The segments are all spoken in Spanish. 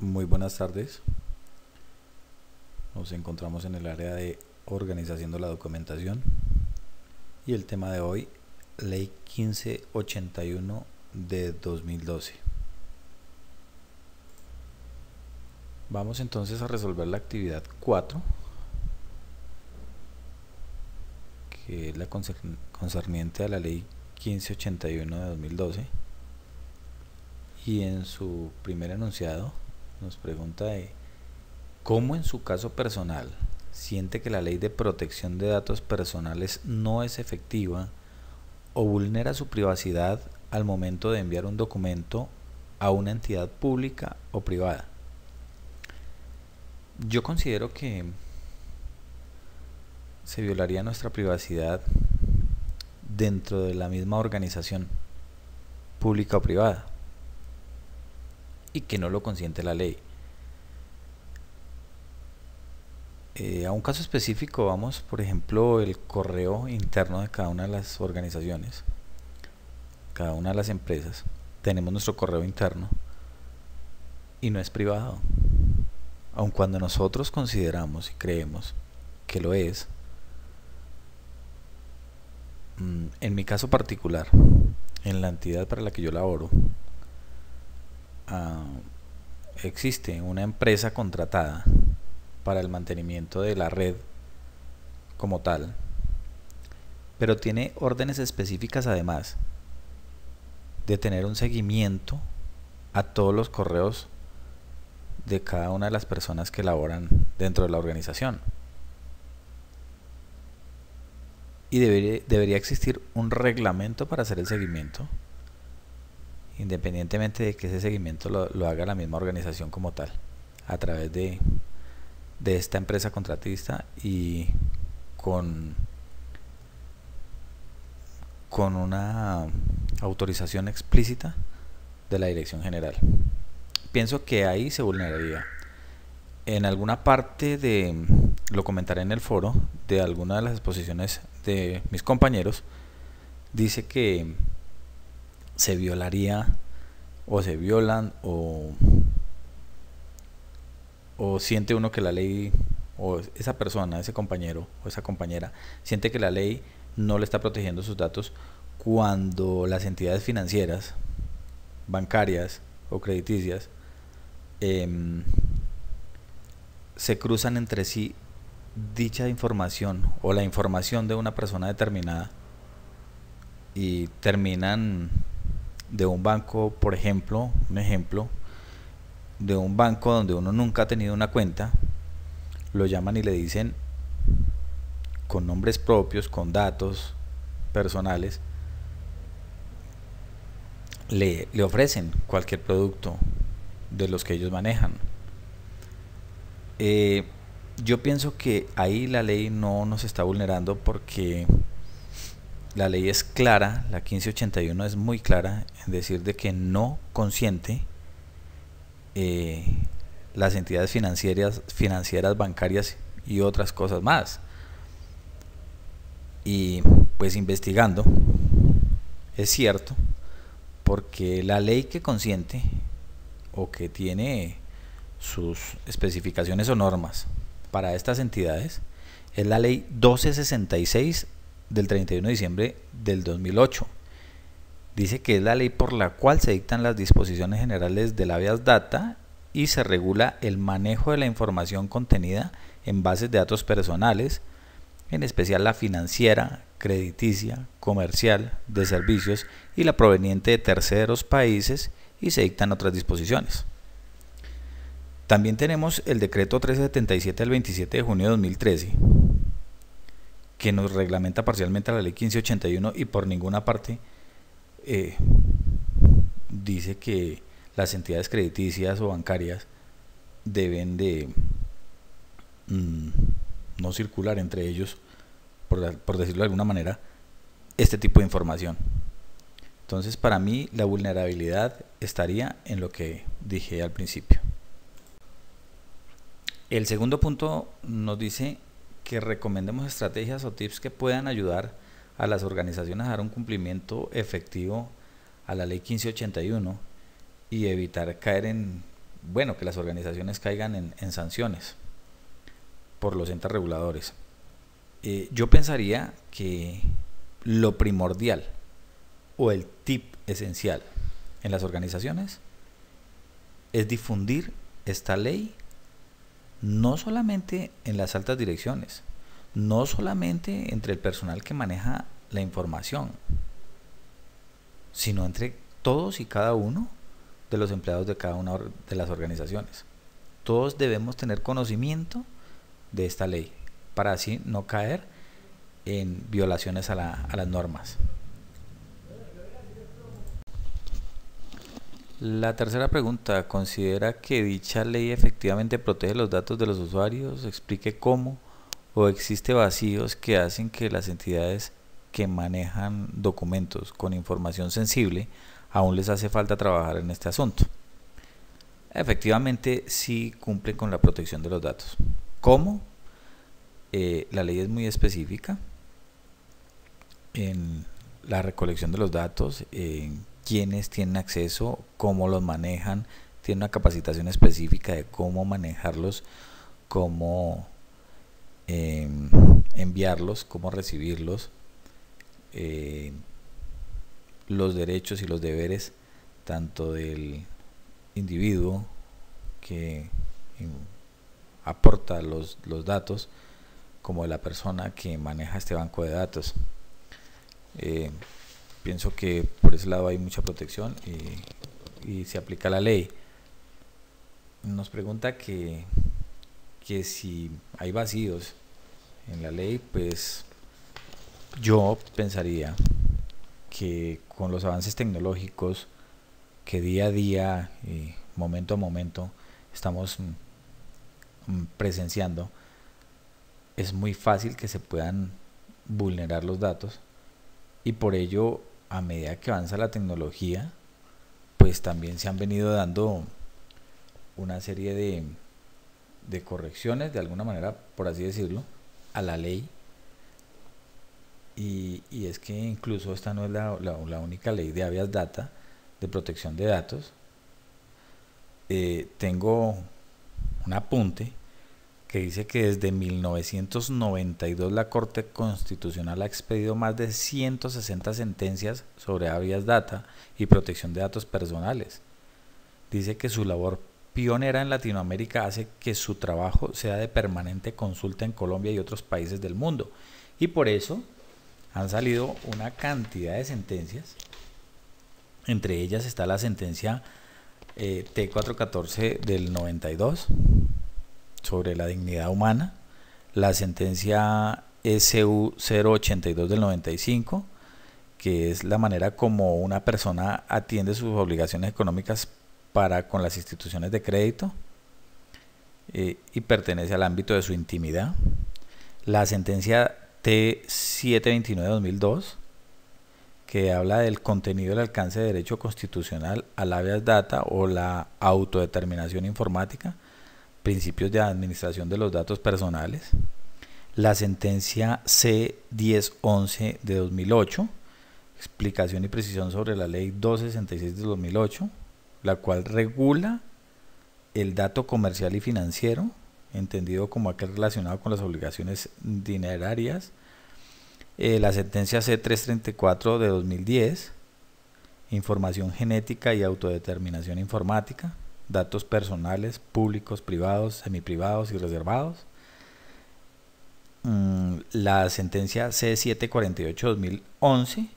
Muy buenas tardes. Nos encontramos en el área de organización de la documentación y el tema de hoy, Ley 1581 de 2012. Vamos entonces a resolver la actividad 4, que es la concerniente a la Ley 1581 de 2012, y en su primer enunciado nos pregunta ¿cómo en su caso personal siente que la ley de protección de datos personales no es efectiva o vulnera su privacidad al momento de enviar un documento a una entidad pública o privada? Yo considero que se violaría nuestra privacidad dentro de la misma organización pública o privada y que no lo consiente la ley. A un caso específico vamos, por ejemplo, el correo interno de cada una de las organizaciones, cada una de las empresas. Tenemos nuestro correo interno y no es privado, aun cuando nosotros consideramos y creemos que lo es. En mi caso particular, en la entidad para la que yo laboro, existe una empresa contratada para el mantenimiento de la red como tal, pero tiene órdenes específicas además de tener un seguimiento a todos los correos de cada una de las personas que laboran dentro de la organización. Y debería existir un reglamento para hacer el seguimiento, independientemente de que ese seguimiento lo haga la misma organización como tal, a través de esta empresa contratista y con una autorización explícita de la Dirección General. Pienso que ahí se vulneraría. En alguna parte lo comentaré en el foro, de alguna de las exposiciones de mis compañeros, dice que se violaría o se violan o siente uno que la ley, o esa persona, ese compañero o esa compañera, siente que la ley no le está protegiendo sus datos cuando las entidades financieras, bancarias o crediticias se cruzan entre sí dicha información o la información de una persona determinada y terminan de un banco, por ejemplo, un ejemplo de un banco donde uno nunca ha tenido una cuenta, lo llaman y le dicen con nombres propios, con datos personales, le ofrecen cualquier producto de los que ellos manejan. Yo pienso que ahí la ley no nos está vulnerando porque la ley es clara, la 1581 es muy clara en decir de que no consiente las entidades financieras, bancarias y otras cosas más. Y pues investigando, es cierto, porque la ley que consiente o que tiene sus especificaciones o normas para estas entidades es la ley 1266 del 31 de diciembre del 2008. Dice que es la ley por la cual se dictan las disposiciones generales del habeas data y se regula el manejo de la información contenida en bases de datos personales, en especial la financiera, crediticia, comercial, de servicios y la proveniente de terceros países, y se dictan otras disposiciones. También tenemos el decreto 377 del 27 de junio de 2013, que nos reglamenta parcialmente la ley 1581 y por ninguna parte dice que las entidades crediticias o bancarias deben de no circular entre ellos, por decirlo de alguna manera, este tipo de información. Entonces, para mí la vulnerabilidad estaría en lo que dije al principio. El segundo punto nos dice que recomendemos estrategias o tips que puedan ayudar a las organizaciones a dar un cumplimiento efectivo a la ley 1581 y evitar caer en bueno, que las organizaciones caigan en sanciones por los entes reguladores. Yo pensaría que lo primordial o el tip esencial en las organizaciones es difundir esta ley no solamente en las altas direcciones, no solamente entre el personal que maneja la información, sino entre todos y cada uno de los empleados de cada una de las organizaciones. Todos debemos tener conocimiento de esta ley para así no caer en violaciones a las normas. La tercera pregunta: ¿considera que dicha ley efectivamente protege los datos de los usuarios? Explique cómo, o existe vacíos que hacen que las entidades que manejan documentos con información sensible aún les hace falta trabajar en este asunto. Efectivamente sí cumple con la protección de los datos. ¿Cómo? La ley es muy específica en la recolección de los datos, en quiénes tienen acceso, cómo los manejan, tiene una capacitación específica de cómo manejarlos, cómo enviarlos, cómo recibirlos, los derechos y los deberes tanto del individuo que aporta los datos como de la persona que maneja este banco de datos. Pienso que por ese lado hay mucha protección y se aplica la ley. Nos pregunta que si hay vacíos en la ley, pues yo pensaría que con los avances tecnológicos que día a día y momento a momento estamos presenciando, es muy fácil que se puedan vulnerar los datos, y por ello, a medida que avanza la tecnología, pues también se han venido dando una serie de correcciones, de alguna manera, por así decirlo, a la ley. Y es que incluso esta no es la única ley de habeas data, de protección de datos. Tengo un apunte que dice que desde 1992 la Corte Constitucional ha expedido más de 160 sentencias sobre habeas data y protección de datos personales. Dice que su labor pionera en Latinoamérica hace que su trabajo sea de permanente consulta en Colombia y otros países del mundo, y por eso han salido una cantidad de sentencias. Entre ellas está la sentencia T414 del 92 sobre la dignidad humana, la sentencia SU 082 del 95, que es la manera como una persona atiende sus obligaciones económicas para con las instituciones de crédito y pertenece al ámbito de su intimidad. La sentencia T729 de 2002, que habla del contenido del alcance de derecho constitucional al habeas data o la autodeterminación informática, principios de administración de los datos personales. La sentencia C1011 de 2008, explicación y precisión sobre la ley 266 de 2008, la cual regula el dato comercial y financiero, entendido como aquel relacionado con las obligaciones dinerarias. La sentencia C334 de 2010, información genética y autodeterminación informática, datos personales, públicos, privados, semiprivados y reservados. La sentencia C748-2011,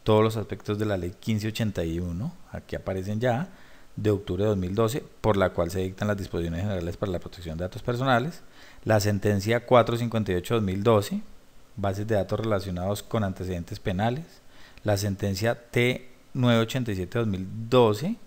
todos los aspectos de la ley 1581, aquí aparecen ya, de octubre de 2012, por la cual se dictan las disposiciones generales para la protección de datos personales. La sentencia 458-2012, bases de datos relacionados con antecedentes penales. La sentencia T987-2012,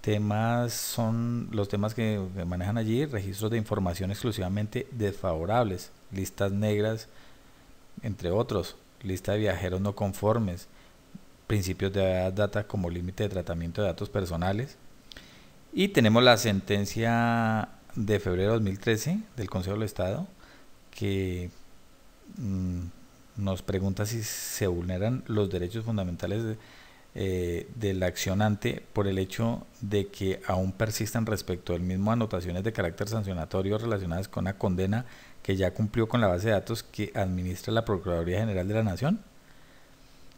temas son los temas que manejan allí: registros de información exclusivamente desfavorables, listas negras, entre otros, lista de viajeros no conformes, principios de data como límite de tratamiento de datos personales. Y tenemos la sentencia de febrero de 2013 del Consejo del Estado, que nos pregunta si se vulneran los derechos fundamentales del accionante por el hecho de que aún persistan respecto del mismo anotaciones de carácter sancionatorio relacionadas con una condena que ya cumplió con la base de datos que administra la Procuraduría General de la Nación.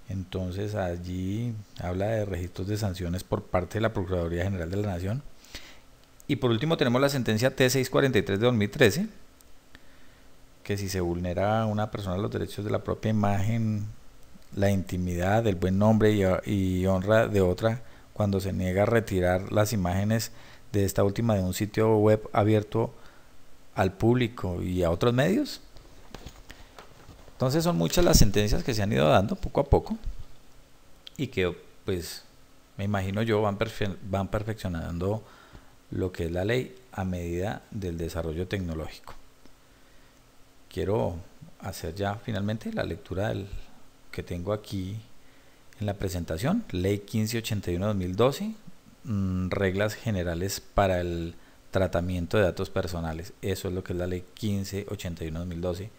Entonces allí habla de registros de sanciones por parte de la Procuraduría General de la Nación. Y por último tenemos la sentencia T643 de 2013, que si se vulnera a una persona los derechos de la propia imagen, la intimidad, el buen nombre y honra de otra, cuando se niega a retirar las imágenes de esta última de un sitio web abierto al público y a otros medios. Entonces son muchas las sentencias que se han ido dando poco a poco y que, pues, me imagino yo van perfeccionando lo que es la ley a medida del desarrollo tecnológico. Quiero hacer ya finalmente la lectura del que tengo aquí en la presentación: Ley 1581-2012, reglas generales para el tratamiento de datos personales. Eso es lo que es la Ley 1581-2012.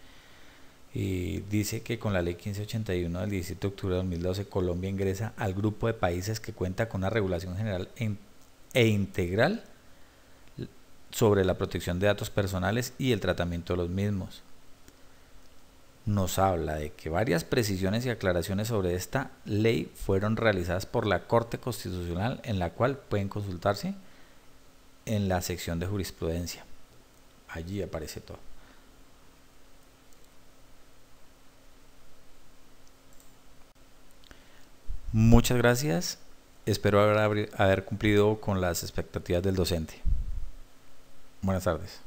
Y dice que con la Ley 1581 del 17 de octubre de 2012 Colombia ingresa al grupo de países que cuenta con una regulación general e integral sobre la protección de datos personales y el tratamiento de los mismos. Nos habla de que varias precisiones y aclaraciones sobre esta ley fueron realizadas por la Corte Constitucional, en la cual pueden consultarse en la sección de jurisprudencia. Allí aparece todo. Muchas gracias. Espero haber cumplido con las expectativas del docente. Buenas tardes.